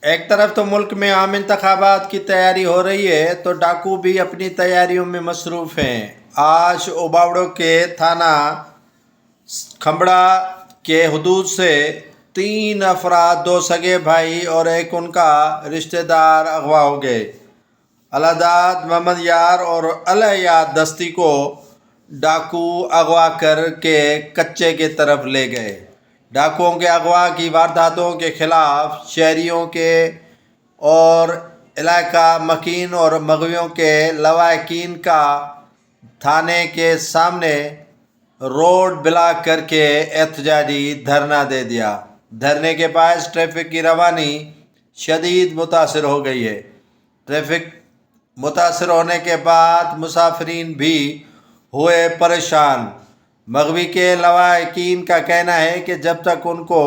ایک طرف تو ملک میں عام انتخابات کی تیاری ہو رہی ہے تو ڈاکو بھی اپنی تیاریوں میں مصروف ہیں۔ آج اوباوڑو کے تھانہ کھمبڑا کے حدود سے 3 افراد، 2 سگے بھائی اور ایک ان کا رشتہ دار اغوا ہو گئے۔ الہداد محمد یار اور الحیات دستی کو ڈاکو اغوا کر کے کچے کی طرف لے گئے۔ ڈاکوؤں کے اغوا کی وارداتوں کے خلاف شہریوں کے اور علاقہ مکین اور مغویوں کے لواحقین کا تھانے کے سامنے روڈ بلاک کر کے احتجاجی دھرنا دے دیا۔ دھرنے کے باعث ٹریفک کی روانی شدید متاثر ہو گئی ہے۔ ٹریفک متاثر ہونے کے بعد مسافرین بھی ہوئے پریشان۔ مغوی کے لواحقین کا کہنا ہے کہ جب تک ان کو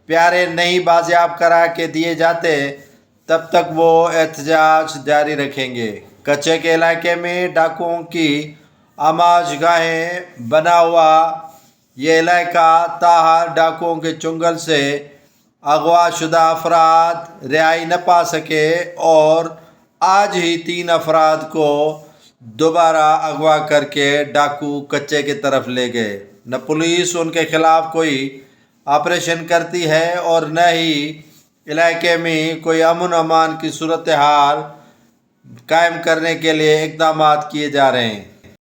پیارے نہیں بازیاب کرا کے دیے جاتے تب تک وہ احتجاج جاری رکھیں گے۔ کچے کے علاقے میں ڈاکوؤں کی آماج گاہیں بنا ہوا یہ علاقہ تاحال ڈاکوؤں کے چنگل سے اغوا شدہ افراد رہائی نہ پا سکے اور آج ہی 3 افراد کو دوبارہ اغوا کر کے ڈاکو کچے کی طرف لے گئے۔ نہ پولیس ان کے خلاف کوئی آپریشن کرتی ہے اور نہ ہی علاقے میں کوئی امن و امان کی صورتحال قائم کرنے کے لیے اقدامات کیے جا رہے ہیں۔